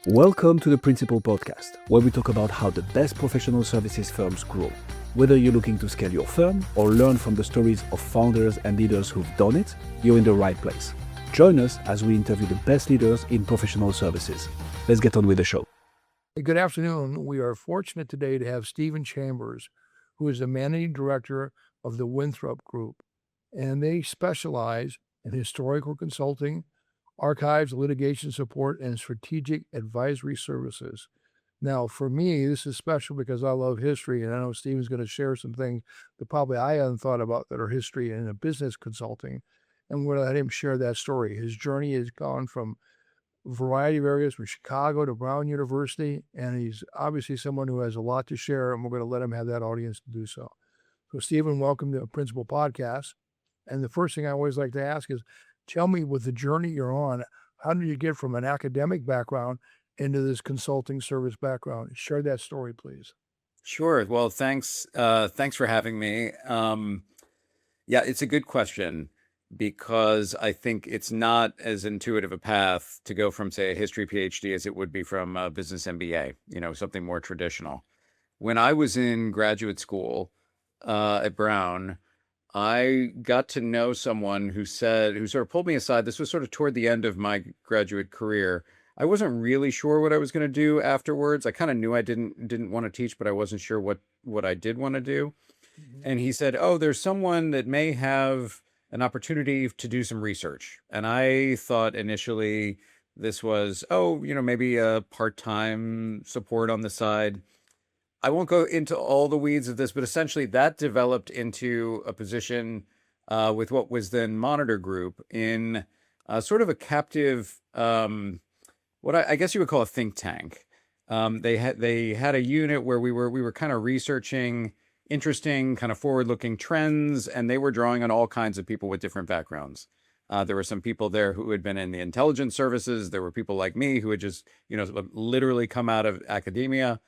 Welcome to the Principal Podcast, where we talk about how the best professional services firms grow. Whether you're looking to scale your firm or learn from the stories of founders and leaders who've done it, you're in the right place. Join us as we interview the best leaders in professional services. Let's get on with the show. Good afternoon. We are fortunate today to have Stephen Chambers, who is the managing director of the Winthrop Group, and they specialize in historical consulting, archives, litigation support, and strategic advisory services. Now, for me, this is special because I love history, and I know Stephen's going to share some things that probably I hadn't thought about that are history in a business consulting, and we're going to let him share that story. His journey has gone from a variety of areas, from Chicago to Brown University, and he's obviously someone who has a lot to share, and we're going to let him have that audience to do so. So, Stephen, welcome to the Principal Podcast. And the first thing I always like to ask is, tell me, with the journey you're on, how did you get from an academic background into this consulting service background? Share that story, please. Sure. Well, thanks. Thanks for having me. Yeah, it's a good question because I think it's not as intuitive a path to go from, say, a history PhD as it would be from a business MBA, something more traditional. When I was in graduate school at Brown, I got to know someone who sort of pulled me aside. This was sort of toward the end of my graduate career. I wasn't really sure what I was going to do afterwards. I kind of knew I didn't want to teach, but I wasn't sure what I did want to do. Mm-hmm. And he said, "Oh, there's someone that may have an opportunity to do some research." And I thought initially this was, maybe a part-time support on the side. I won't go into all the weeds of this, but essentially that developed into a position with what was then Monitor Group in sort of a captive, what I guess you would call a think tank. They had a unit where we were kind of researching interesting, kind of forward-looking trends, and they were drawing on all kinds of people with different backgrounds. There were some people there who had been in the intelligence services. There were people like me who had just, literally come out of academia.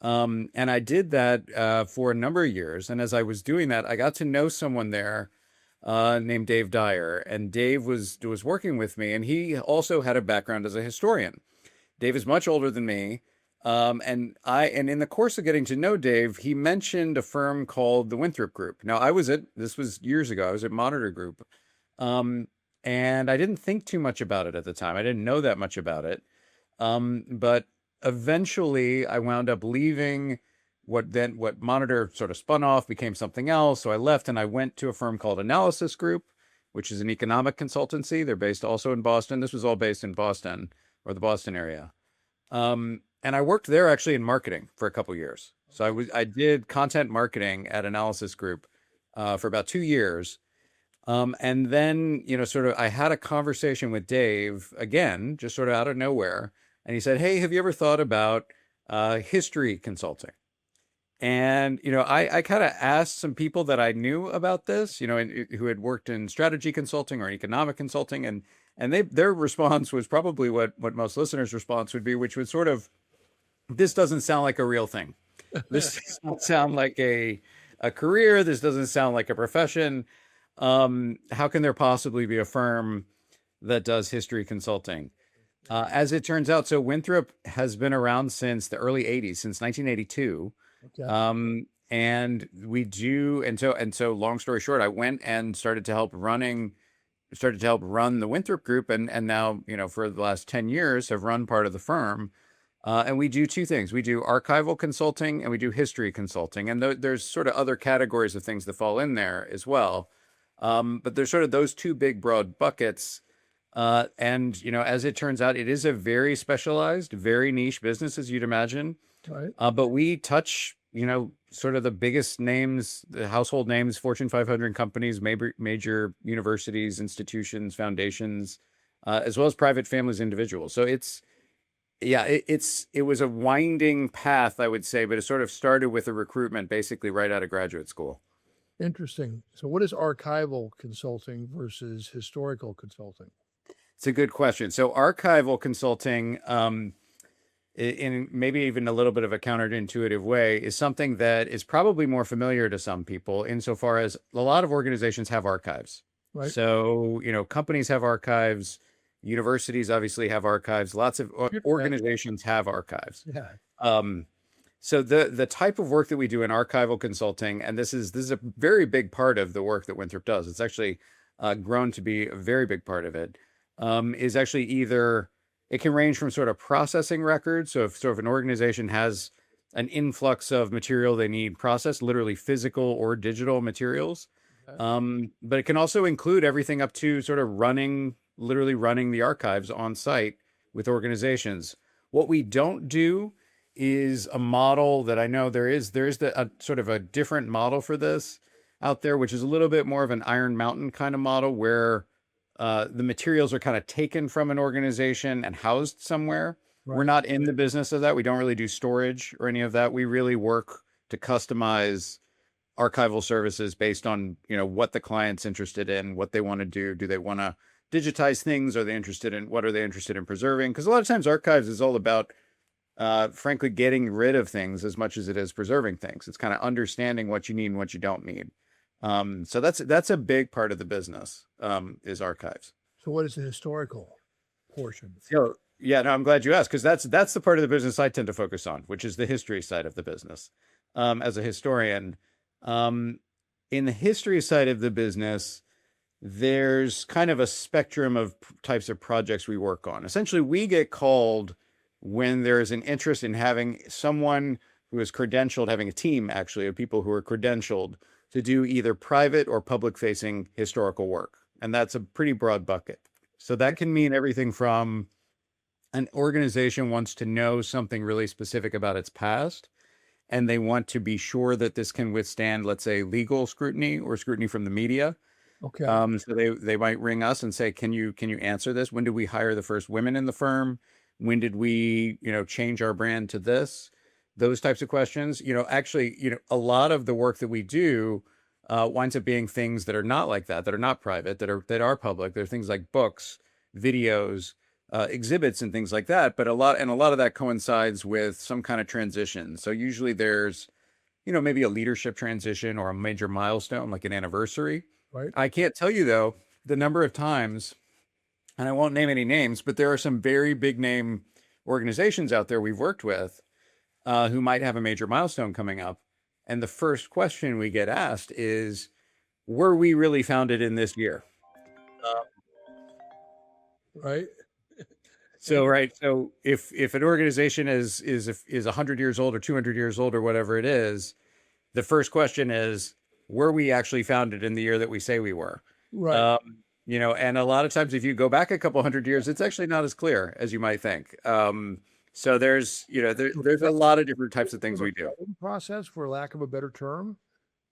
And I did that for a number of years. And as I was doing that, I got to know someone there named Dave Dyer. And Dave was working with me, and he also had a background as a historian. Dave is much older than me. And in the course of getting to know Dave, he mentioned a firm called the Winthrop Group. Now, this was years ago, I was at Monitor Group. And I didn't think too much about it at the time. I didn't know that much about it. But eventually I wound up leaving what Monitor sort of spun off, became something else. So I left and I went to a firm called Analysis Group, which is an economic consultancy. They're based also in Boston. This was all based in Boston or the Boston area. And I worked there actually in marketing for a couple of years. So I did content marketing at Analysis Group for about 2 years. And then, I had a conversation with Dave again, just sort of out of nowhere. And he said, "Hey, have you ever thought about history consulting?" And, I kind of asked some people that I knew about this, who had worked in strategy consulting or economic consulting. And their response was probably what most listeners' response would be, which was sort of, "This doesn't sound like a real thing. This doesn't sound like a career. This doesn't sound like a profession. How can there possibly be a firm that does history consulting?" As it turns out, so Winthrop has been around since the early 80s, since 1982. Okay. And we do, and so long story short, I went and started to help run the Winthrop Group, and now, for the last 10 years have run part of the firm. And we do two things. We do archival consulting and we do history consulting. And there's sort of other categories of things that fall in there as well. But there's sort of those two big broad buckets. And, as it turns out, it is a very specialized, very niche business, as you'd imagine. Right. But we touch, sort of the biggest names, the household names, Fortune 500 companies, major universities, institutions, foundations, as well as private families, individuals. So it was a winding path, I would say, but it sort of started with a recruitment basically right out of graduate school. Interesting. So what is archival consulting versus historical consulting? It's a good question. So archival consulting, in maybe even a little bit of a counterintuitive way, is something that is probably more familiar to some people insofar as a lot of organizations have archives. Right. So, companies have archives, Universities obviously have archives. Lots of organizations have archives. Yeah. So the type of work that we do in archival consulting, and this is a very big part of the work that Winthrop does. It's actually grown to be a very big part of it. Is actually either it can range from sort of processing records. So if an organization has an influx of material they need processed, literally physical or digital materials, but it can also include everything up to sort of literally running the archives on site with organizations. What we don't do is a model that I know there is a sort of a different model for this out there, which is a little bit more of an Iron Mountain kind of model where the materials are kind of taken from an organization and housed somewhere. We're not in the business of that. We don't really do storage or any of that. We really work to customize archival services based on, what the client's interested in, what they want to do. Do they want to digitize things? What are they interested in preserving? Because a lot of times archives is all about, frankly, getting rid of things as much as it is preserving things. It's kind of understanding what you need and what you don't need. So that's a big part of the business, is archives. So what is the historical portion? So, yeah, no, I'm glad you asked, because that's the part of the business I tend to focus on, which is the history side of the business. As a historian, in the history side of the business, there's kind of a spectrum of types of projects we work on. Essentially, we get called when there's an interest in having someone who is credentialed, having a team actually of people who are credentialed to do either private or public facing historical work. And that's a pretty broad bucket. So that can mean everything from an organization wants to know something really specific about its past, and they want to be sure that this can withstand, let's say, legal scrutiny or scrutiny from the media. Okay. So they might ring us and say, can you answer this? When did we hire the first women in the firm? When did we, change our brand to this? Those types of questions. Actually, a lot of the work that we do winds up being things that are not like that are not private, that are public. They're things like books, videos, exhibits, and things like that. But a lot of that coincides with some kind of transition. So usually there's, maybe a leadership transition or a major milestone, like an anniversary. Right. I can't tell you though the number of times, and I won't name any names, but there are some very big name organizations out there we've worked with who might have a major milestone coming up. And the first question we get asked is, were we really founded in this year? Right. So if an organization is 100 years old or 200 years old or whatever it is, the first question is, were we actually founded in the year that we say we were? Right. And a lot of times if you go back a couple hundred years, it's actually not as clear as you might think. So there's a lot of different types of things we do. Process, for lack of a better term,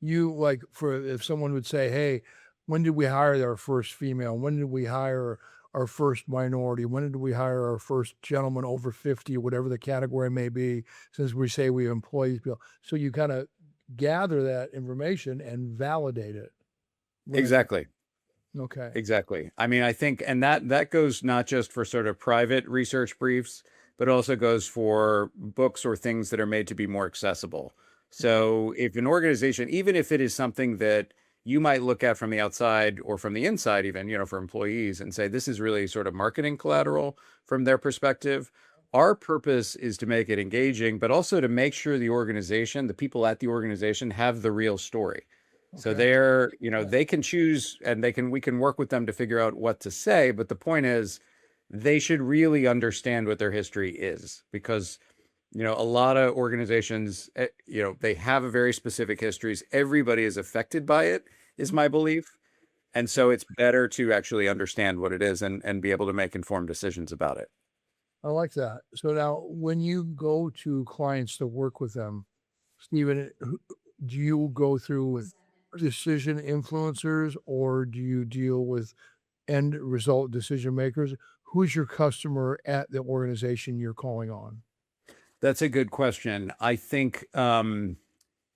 if someone would say, hey, when did we hire our first female? When did we hire our first minority? When did we hire our first gentleman over 50, whatever the category may be, since we say we employ these people? So you kind of gather that information and validate it. Right? Exactly. Okay. Exactly. I mean, I think, and that goes not just for sort of private research briefs, but also goes for books or things that are made to be more accessible. So if an organization, even if it is something that you might look at from the outside or from the inside, even, for employees, and say, this is really sort of marketing collateral from their perspective. Our purpose is to make it engaging, but also to make sure the people at the organization have the real story. Okay. So they can choose, and we can work with them to figure out what to say. But the point is, they should really understand what their history is, because, a lot of organizations, they have a very specific histories. Everybody is affected by it, is my belief. And so it's better to actually understand what it is and be able to make informed decisions about it. I like that. So now when you go to clients to work with them, Stephen, do you go through with decision influencers, or do you deal with end result decision makers? Who's your customer at the organization you're calling on? That's a good question. I think, in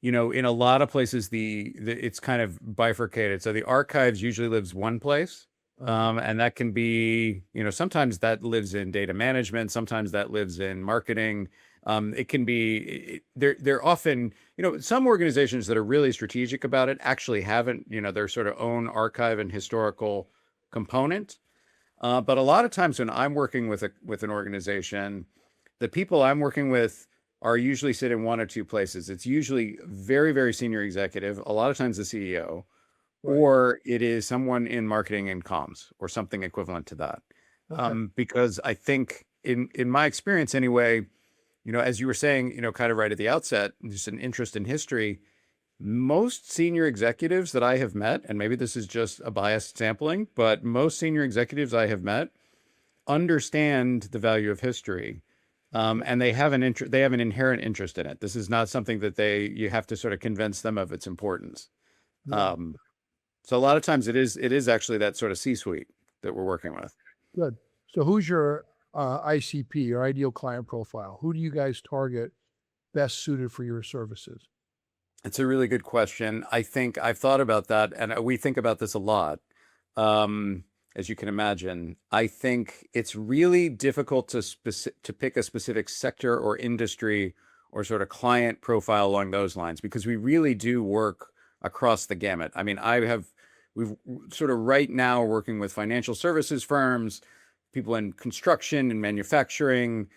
a lot of places, it's kind of bifurcated. So the archives usually lives one place. And that can be, sometimes that lives in data management. Sometimes that lives in marketing. It can be, they're often, some organizations that are really strategic about it actually haven't, their sort of own archive and historical component. But a lot of times when I'm working with an organization, the people I'm working with are usually sit in one or two places. It's usually very, very senior executive, a lot of times the CEO, Right. or it is someone in marketing and comms or something equivalent to that. Okay. Because I think in my experience anyway, as you were saying, kind of right at the outset, just an interest in history. Most senior executives that I have met, and maybe this is just a biased sampling, but most senior executives I have met understand the value of history, and they have they have an inherent interest in it. This is not something that you have to sort of convince them of its importance. Yeah. Um, so a lot of times it is actually that sort of C-suite that we're working with. Good. So who's your ICP, your ideal client profile? Who do you guys target best suited for your services? It's a really good question. I think I've thought about that, and we think about this a lot. As you can imagine, I think it's really difficult to pick a specific sector or industry or sort of client profile along those lines, because we really do work across the gamut. I mean, we've sort of right now working with financial services firms, people in construction and manufacturing,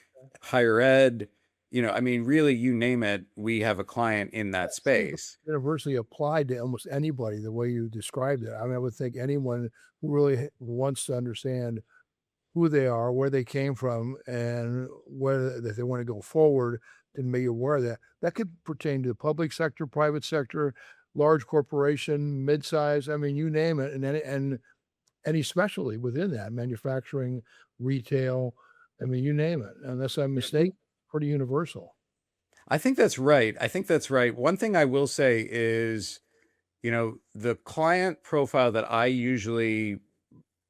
higher ed. I mean, really, you name it, we have a client in that Seems space. universally applied to almost anybody the way you described it. I mean, I would think anyone who really wants to understand who they are, where they came from, and whether if they want to go forward, then be aware of that. That could pertain to the public sector, private sector, large corporation, mid-size. I mean, you name it, and any specialty within that, manufacturing, retail. I mean, you name it. Unless I'm mistaken, pretty universal. I think that's right. I think that's right. One thing I will say is, the client profile that I usually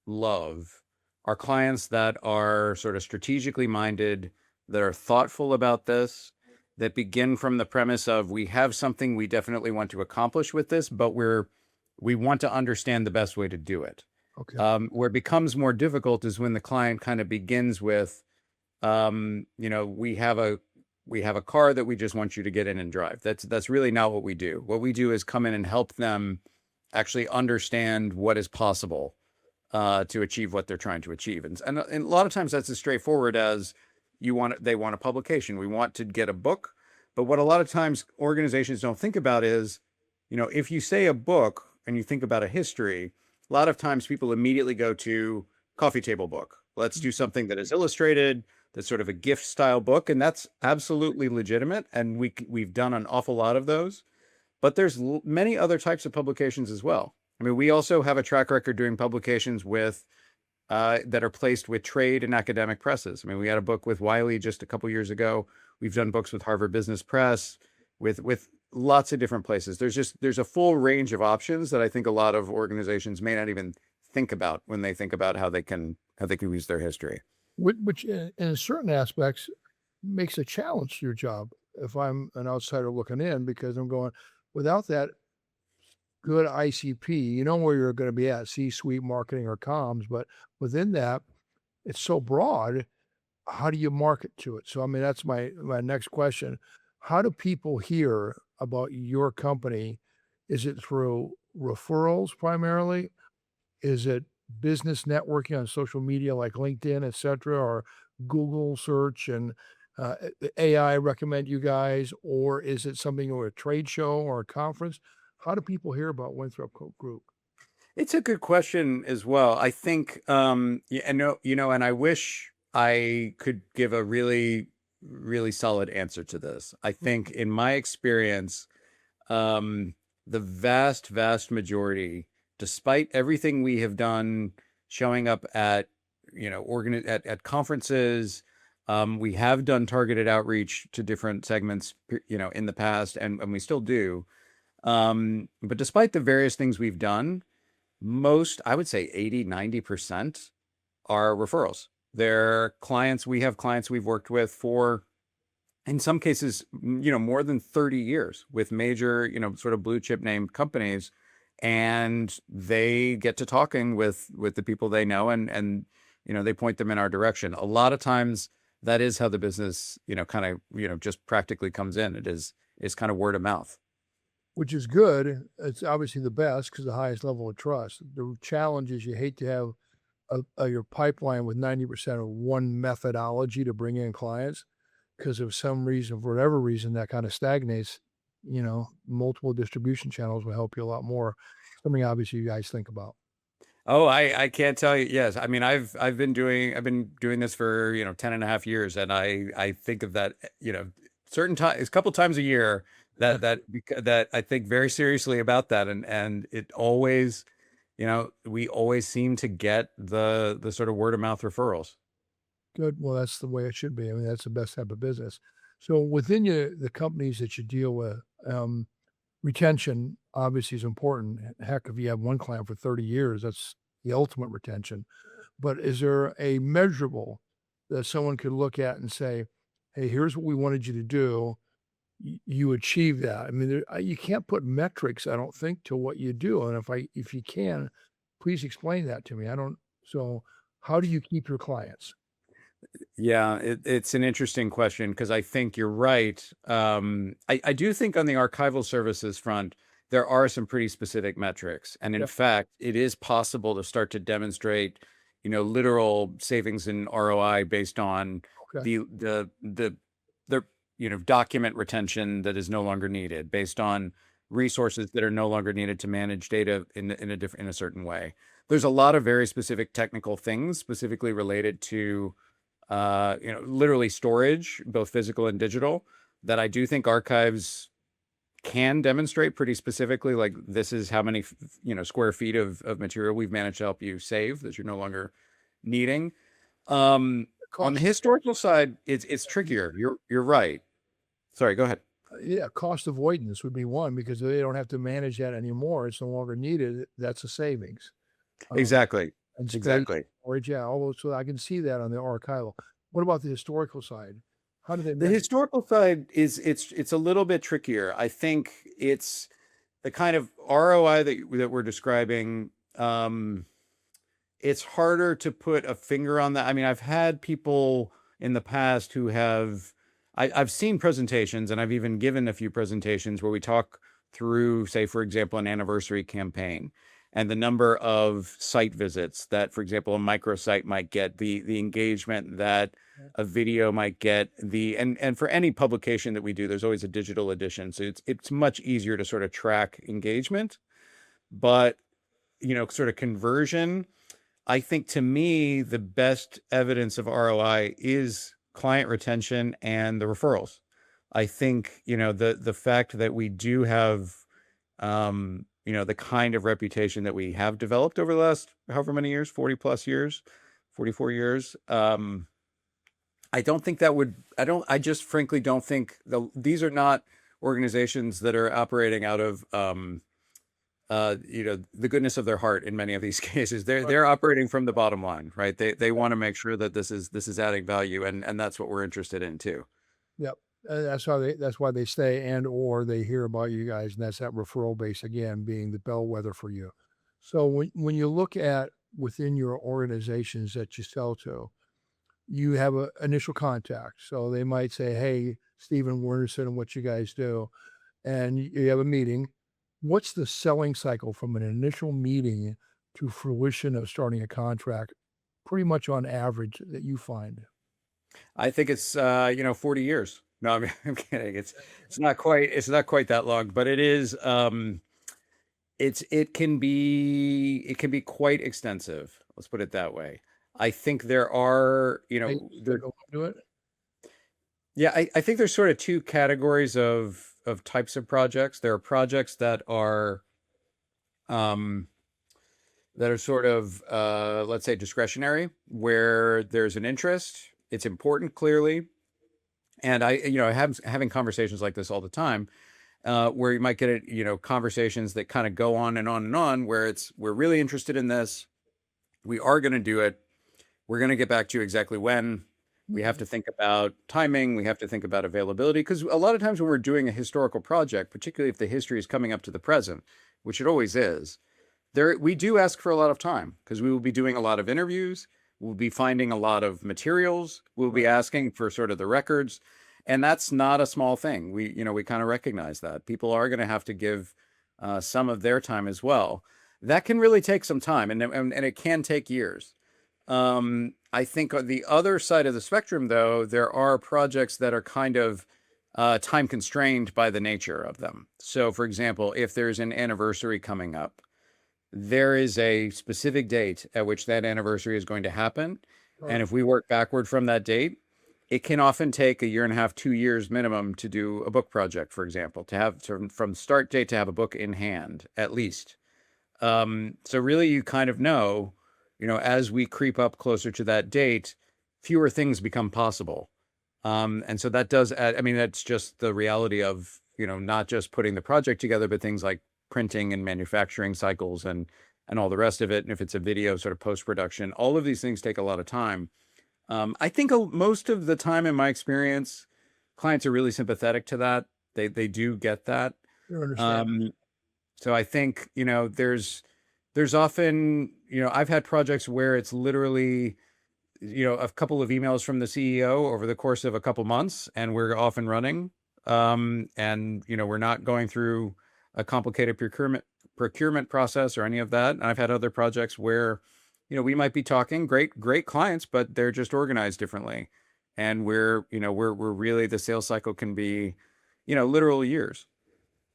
love are clients that are sort of strategically minded, that are thoughtful about this, that begin from the premise of we have something we definitely want to accomplish with this, but we want to understand the best way to do it. Okay. Where it becomes more difficult is when the client kind of begins with, we have a car that we just want you to get in and drive. That's really not what we do. What we do is come in and help them actually understand what is possible to achieve what they're trying to achieve. And a lot of times that's as straightforward as they want a publication. We want to get a book. But what a lot of times organizations don't think about is, if you say a book and you think about a history, a lot of times people immediately go to coffee table book. Let's do something that is illustrated, that's sort of a gift style book. And that's absolutely legitimate. And we've done an awful lot of those. But there's many other types of publications as well. I mean, we also have a track record doing publications that are placed with trade and academic presses. I mean, we had a book with Wiley just a couple years ago. We've done books with Harvard Business Press, with lots of different places. There's a full range of options that I think a lot of organizations may not even think about when they think about how they can use their history. Which in certain aspects makes a challenge to your job if I'm an outsider looking in, because I'm going, without that good ICP, you know where you're going to be at, C-suite, marketing, or comms, but within that, it's so broad. How do you market to it? So, I mean, that's my next question. How do people hear about your company? Is it through referrals primarily? Is it business networking on social media like LinkedIn, et cetera, or Google search and AI recommend you guys? Or is it something or a trade show or a conference? How do people hear about Winthrop Group? It's a good question as well. I think, yeah, and I wish I could give a really, really solid answer to this. I think in my experience, the vast, vast majority, despite everything we have done, showing up at, at conferences, we have done targeted outreach to different segments, in the past, and we still do. But despite the various things we've done, I would say 80-90% are referrals. They're clients. We have clients we've worked with for, in some cases, more than 30 years with major, sort of blue chip named companies. And they get to talking with the people they know, and they point them in our direction. A lot of times that is how the business, kind of, just practically comes in. Is kind of word of mouth. Which is good. It's obviously the best because the highest level of trust. The challenge is you hate to have your pipeline with 90% of one methodology to bring in clients, because of some reason, for whatever reason, that kind of stagnates, multiple distribution channels will help you a lot more. Something obviously you guys think about. Oh, I can't tell you. Yes. I mean, I've been doing this for, 10 and a half years. And I think of that, certain times, a couple times a year that I think very seriously about that. And it always, we always seem to get the sort of word of mouth referrals. Good. Well, that's the way it should be. I mean, that's the best type of business. So within the companies that you deal with, retention obviously is important. Heck, if you have one client for 30 years, that's the ultimate retention. But is there a measurable that someone could look at and say, hey, here's what we wanted you to do. You achieve that. I mean, you can't put metrics, I don't think, to what you do. And if you can, please explain that to me. So how do you keep your clients? Yeah, it's an interesting question because I think you're right. I do think on the archival services front, there are some pretty specific metrics. And in Yeah. fact, it is possible to start to demonstrate, literal savings in ROI based on Okay. the document retention that is no longer needed, based on resources that are no longer needed to manage data in a certain way. There's a lot of very specific technical things specifically related to literally storage, both physical and digital, that I do think archives can demonstrate pretty specifically. Like, this is how many, square feet of material we've managed to help you save that you're no longer needing. On the historical side, it's trickier. You're right. Sorry, go ahead. Yeah, cost avoidance would be one because they don't have to manage that anymore. It's no longer needed. That's a savings. Exactly. And space, Exactly. storage, yeah, all those. So I can see that on the archival. What about the historical side? How do they The measure? historical side it's a little bit trickier. I think it's the kind of ROI that we're describing. It's harder to put a finger on that. I mean, I've had people in the past who I've seen presentations, and I've even given a few presentations where we talk through, say, for example, an anniversary campaign and the number of site visits that, for example, a microsite might get, the engagement that a video might get, and for any publication that we do, there's always a digital edition. So it's much easier to sort of track engagement, but sort of conversion. I think, to me, the best evidence of ROI is client retention and the referrals. I think, the fact that we do have, the kind of reputation that we have developed over the last however many years, 40 plus years, 44 years. I just frankly don't think these are not organizations that are operating out of, the goodness of their heart in many of these cases. They're operating from the bottom line, right? They want to make sure that this is adding value, and that's what we're interested in too. Yep. That's why they stay or they hear about you guys, and that's that referral base again being the bellwether for you. So when you look at within your organizations that you sell to, you have an initial contact. So they might say, hey, Stephen, we're interested in what you guys do. And you have a meeting. What's the selling cycle from an initial meeting to fruition of starting a contract, pretty much on average, that you find? I think it's 40 years. No, I'm kidding. It's not quite that long, but it is. It can be quite extensive. Let's put it that way. I think there are, Go into it. yeah, I think there's sort of two categories of types of projects. There are projects that are sort of, let's say, discretionary, where there's an interest, it's important, clearly. And having conversations like this all the time, where you might get, conversations that kind of go on and on and on, where we're really interested in this. We are going to do it. We're going to get back to you exactly when. We have to think about timing. We have to think about availability, because a lot of times when we're doing a historical project, particularly if the history is coming up to the present, which it always is, we do ask for a lot of time, because we will be doing a lot of interviews. We'll be finding a lot of materials. We'll be asking for sort of the records. And that's not a small thing. We kind of recognize that people are going to have to give some of their time as well. That can really take some time, and it can take years. I think on the other side of the spectrum, though, there are projects that are kind of time constrained by the nature of them. So, for example, if there's an anniversary coming up, there is a specific date at which that anniversary is going to happen. And if we work backward from that date, it can often take a year and a half, 2 years minimum to do a book project, for example, to have from start date to have a book in hand, at least. So really you kind of know, as we creep up closer to that date, fewer things become possible. And so that does add, I mean, that's just the reality of, not just putting the project together, but things like printing and manufacturing cycles and all the rest of it. And if it's a video sort of post-production, all of these things take a lot of time. I think most of the time in my experience, clients are really sympathetic to that. They do get that. You understand. So I think, there's often, I've had projects where it's literally, a couple of emails from the CEO over the course of a couple months, and we're off and running. And, we're not going through a complicated procurement process or any of that. And I've had other projects where, we might be talking great clients, but they're just organized differently. And we're really, the sales cycle can be, literal years.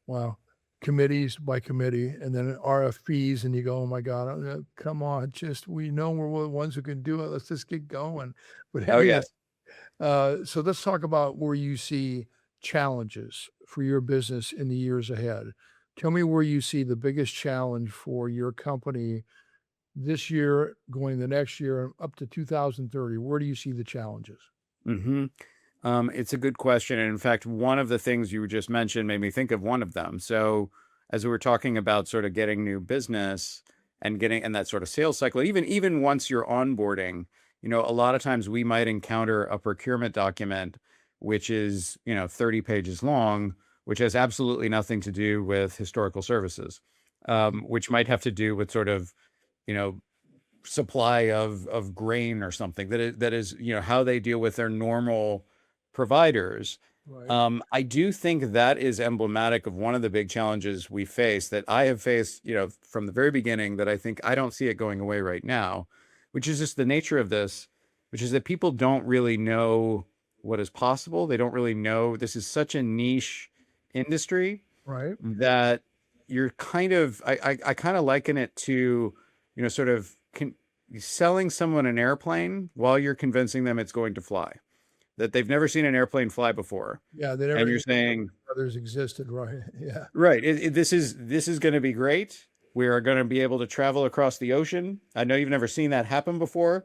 Wow. Committees by committee, and then RFPs, and you go, oh my God, come on, we know we're the ones who can do it. Let's just get going. But Oh, anyway, yes. so let's talk about where you see challenges for your business in the years ahead. Tell me where you see the biggest challenge for your company this year, going the next year, up to 2030. Where do you see the challenges? It's a good question. And in fact, one of the things you just mentioned made me think of one of them. So as we were talking about sort of getting new business and that sort of sales cycle, even once you're onboarding, a lot of times we might encounter a procurement document, which is, 30 pages long, which has absolutely nothing to do with historical services, which might have to do with sort of, supply of grain or something that is, how they deal with their normal providers. Right. I do think that is emblematic of one of the big challenges we face, that I have faced, from the very beginning, that I don't see it going away right now, which is just the nature of this, which is that people don't really know what is possible. They don't really know. This is such a niche industry Right. that you're kind of, I kind of liken it to, sort of selling someone an airplane while you're convincing them it's going to fly, that they've never seen an airplane fly before. Yeah, they never And you're knew saying, others existed, right? Yeah. right, this is going to be great. We are going to be able to travel across the ocean. I know you've never seen that happen before,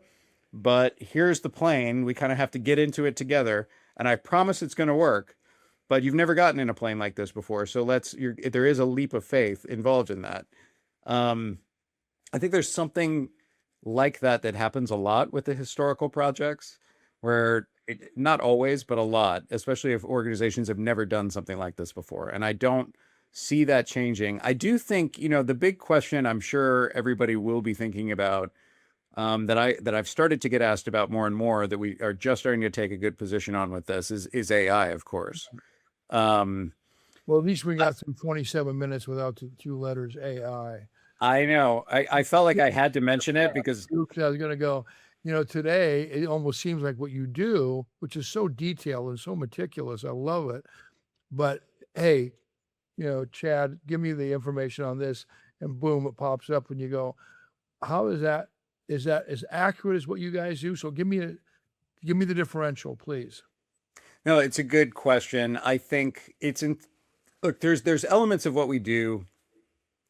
but here's the plane. We kind of have to get into it together. And I promise it's going to work, but you've never gotten in a plane like this before. So there is a leap of faith involved in that. I think there's something like that happens a lot with the historical projects, where not always, but a lot, especially if organizations have never done something like this before. And I don't see that changing. I do think, the big question I'm sure everybody will be thinking about, that I've started to get asked about more and more, that we are just starting to take a good position on with this, is AI, of course. Well, at least we got through 27 minutes without the two letters AI. I know. I felt like I had to mention it because I was going to go, today it almost seems like what you do, which is so detailed and so meticulous. I love it. But hey, Chad, give me the information on this, and boom, it pops up, and you go, how is that? Is that as accurate as what you guys do? So give me the differential, please. no, it's a good question. I think look, there's elements of what we do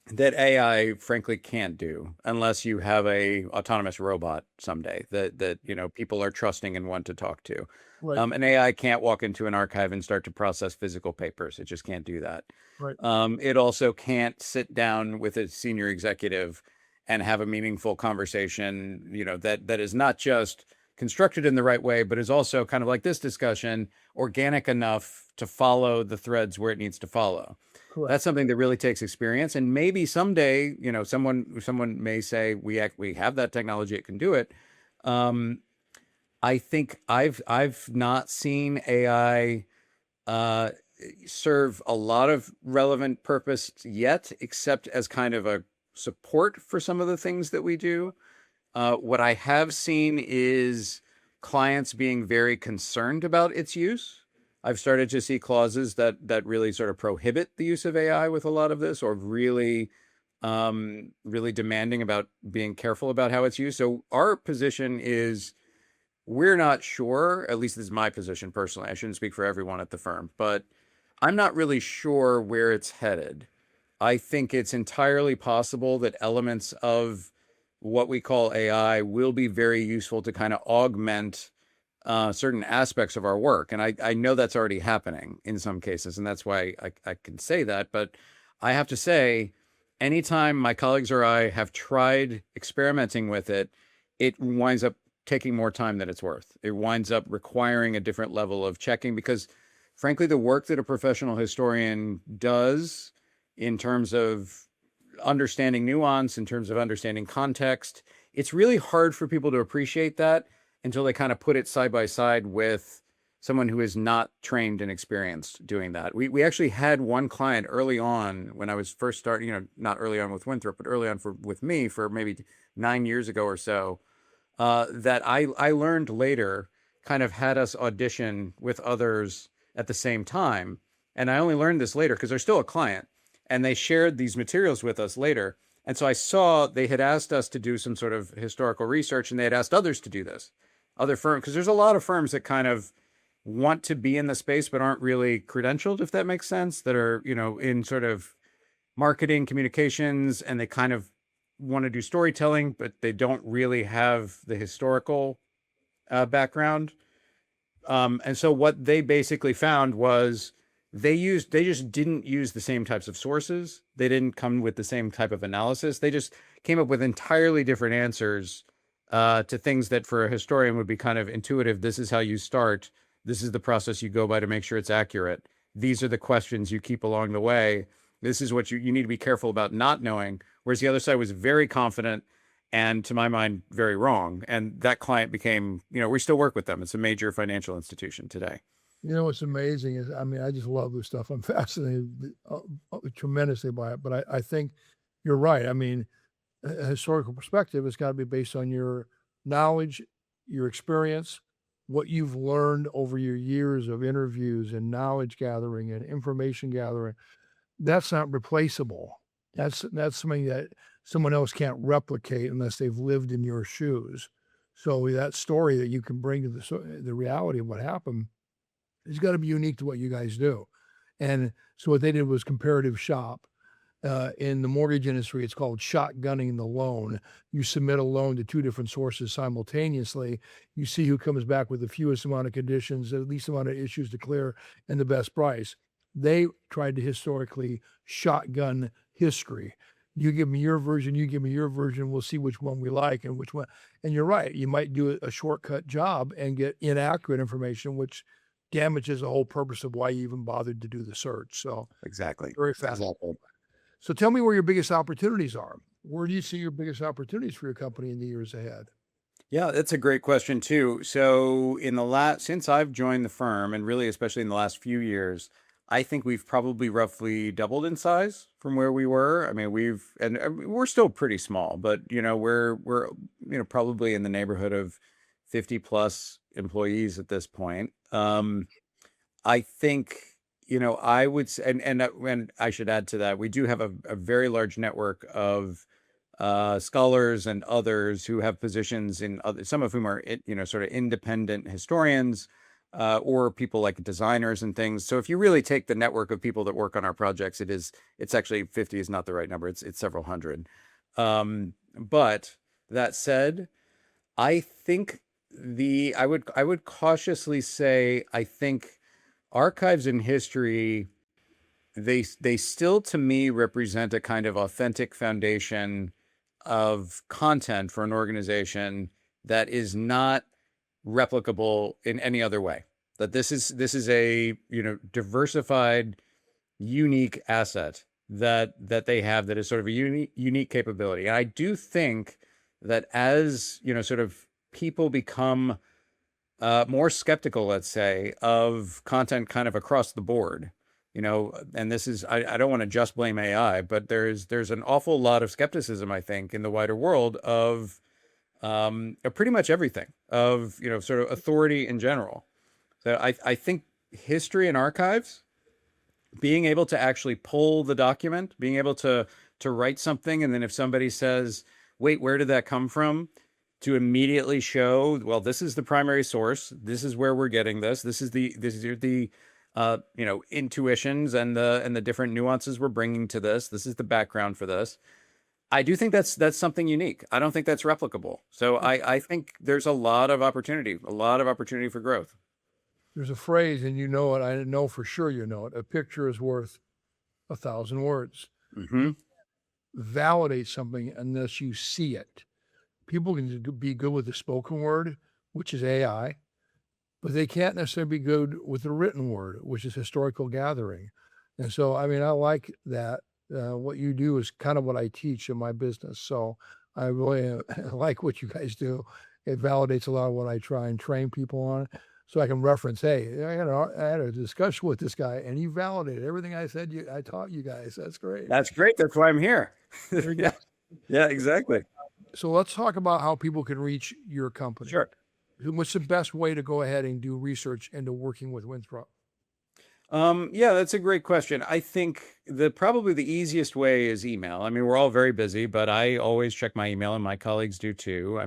that AI frankly can't do unless you have a autonomous robot someday that people are trusting and want to talk to. Right. An AI can't walk into an archive and start to process physical papers. It just can't do that. Right. It also can't sit down with a senior executive and have a meaningful conversation, that is not just constructed in the right way, but is also kind of like this discussion, organic enough to follow the threads where it needs to follow. Correct. That's something that really takes experience. And maybe someday, someone may say, we have that technology, it can do it. I think I've not seen AI serve a lot of relevant purpose yet, except as kind of a support for some of the things that we do. What I have seen is clients being very concerned about its use. I've started to see clauses that really sort of prohibit the use of AI with a lot of this, or really demanding about being careful about how it's used. So our position is we're not sure, at least this is my position personally. I shouldn't speak for everyone at the firm, but I'm not really sure where it's headed. I think it's entirely possible that elements of what we call AI will be very useful to kind of augment certain aspects of our work. And I know that's already happening in some cases, and that's why I can say that. But I have to say, anytime my colleagues or I have tried experimenting with it, it winds up taking more time than it's worth. It winds up requiring a different level of checking because, frankly, the work that a professional historian does in terms of understanding nuance, in terms of understanding context, it's really hard for people to appreciate that until they kind of put it side by side with someone who is not trained and experienced doing that. We actually had one client early on when I was first starting, not early on with Winthrop, but early on with me for maybe 9 years ago or so, that I learned later kind of had us audition with others at the same time. And I only learned this later because they're still a client and they shared these materials with us later. And so I saw they had asked us to do some sort of historical research and they had asked others to do this, other firms, because there's a lot of firms that kind of want to be in the space but aren't really credentialed, if that makes sense, that are, in sort of marketing communications, and they kind of want to do storytelling, but they don't really have the historical background. And so what they basically found was they just didn't use the same types of sources. They didn't come with the same type of analysis. They just came up with entirely different answers to things that for a historian would be kind of intuitive. This is how you start. This is the process you go by to make sure it's accurate. These are the questions you keep along the way. This is what you need to be careful about not knowing. Whereas the other side was very confident and, to my mind, very wrong. And that client became, we still work with them. It's a major financial institution today. What's amazing is, I just love this stuff. I'm fascinated tremendously by it. But I think you're right. A historical perspective has got to be based on your knowledge, your experience, what you've learned over your years of interviews and knowledge gathering and information gathering. That's not replaceable. That's something that someone else can't replicate unless they've lived in your shoes. So that story that you can bring to the reality of what happened has got to be unique to what you guys do. And so what they did was comparative shop. In the mortgage industry, it's called shotgunning the loan. You submit a loan to two different sources simultaneously. You see who comes back with the fewest amount of conditions, the least amount of issues to clear, and the best price. They tried to historically shotgun history. You give me your version, you give me your version, we'll see which one we like and which one. And you're right, you might do a shortcut job and get inaccurate information, which damages the whole purpose of why you even bothered to do the search. So Exactly. very fascinating. So tell me where your biggest opportunities are. Where do you see your biggest opportunities for your company in the years ahead? Yeah, that's a great question too. So since I've joined the firm, and really especially in the last few years, I think we've probably roughly doubled in size from where we were. We're still pretty small, but we're probably in the neighborhood of 50 plus employees at this point. I think I would say, and I should add to that, we do have a very large network of scholars and others who have positions in some of whom are sort of independent historians or people like designers and things. So if you really take the network of people that work on our projects, it's actually 50 is not the right number. It's several hundred. But that said, I think I would cautiously say I think archives in history, they still to me represent a kind of authentic foundation of content for an organization that is not replicable in any other way. That this is a diversified, unique asset that they have that is sort of a unique capability. And I do think that as sort of people become more skeptical, let's say, of content kind of across the board, and this is, I don't want to just blame AI, but there's an awful lot of skepticism, I think, in the wider world of of pretty much everything, of, sort of authority in general. So I think history and archives, being able to actually pull the document, being able to write something, and then if somebody says, wait, where did that come from? To immediately show, well, this is the primary source. This is where we're getting this. This is the intuitions and the different nuances we're bringing to this. This is the background for this. I do think that's something unique. I don't think that's replicable. So I think there's a lot of opportunity for growth. There's a phrase, and you know it. I know for sure you know it. A picture is worth 1,000 words. Mm-hmm. Validate something unless you see it. People can be good with the spoken word, which is AI, but they can't necessarily be good with the written word, which is historical gathering. And so, I like that. What you do is kind of what I teach in my business. So I really like what you guys do. It validates a lot of what I try and train people on. So I can reference, hey, I had a discussion with this guy, and he validated everything I said. I taught you guys. That's great. That's great. That's why I'm here. Yeah, exactly. So let's talk about how people can reach your company. Sure. What's the best way to go ahead and do research into working with Winthrop? Yeah, that's a great question. I think probably the easiest way is email. We're all very busy, but I always check my email, and my colleagues do too. I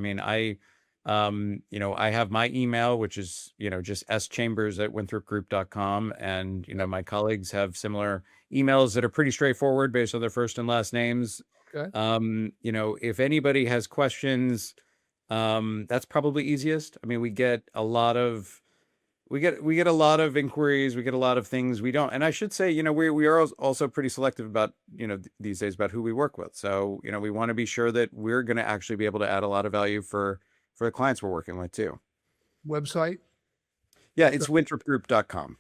have my email, which is, just schambers@winthropgroup.com. And, my colleagues have similar emails that are pretty straightforward based on their first and last names. Okay. If anybody has questions, that's probably easiest. We get a lot of inquiries. We get a lot of things we don't. And I should say, we are also pretty selective about, these days about who we work with. So, we want to be sure that we're going to actually be able to add a lot of value for the clients we're working with too. Website? Yeah, it's wintropgroup.com.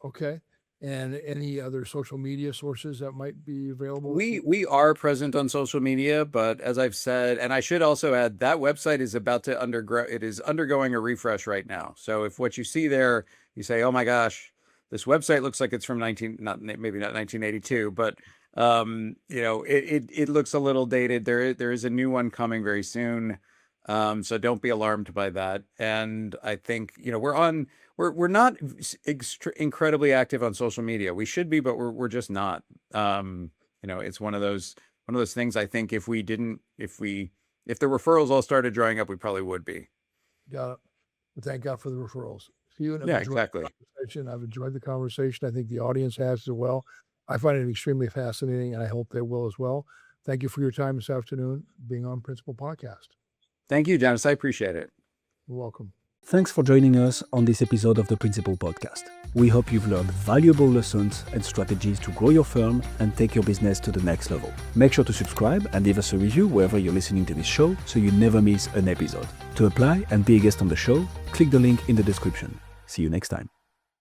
Okay. And any other social media sources that might be available? We are present on social media, but as I've said, and I should also add, that website is about to undergoing a refresh right now. So if what you see there, you say, oh my gosh, this website looks like it's from maybe not 1982, but it looks a little dated. There is a new one coming very soon. So don't be alarmed by that. And I think, we're not incredibly active on social media. We should be, but we're just not. It's one of those things. I think if the referrals all started drying up, we probably would be. Got it. But thank God for the referrals. Yeah, exactly. I've enjoyed the conversation. I think the audience has as well. I find it extremely fascinating, and I hope they will as well. Thank you for your time this afternoon being on Principal Podcast. Thank you, Janice. I appreciate it. You're welcome. Thanks for joining us on this episode of the Principal Podcast. We hope you've learned valuable lessons and strategies to grow your firm and take your business to the next level. Make sure to subscribe and leave us a review wherever you're listening to this show so you never miss an episode. To apply and be a guest on the show, click the link in the description. See you next time.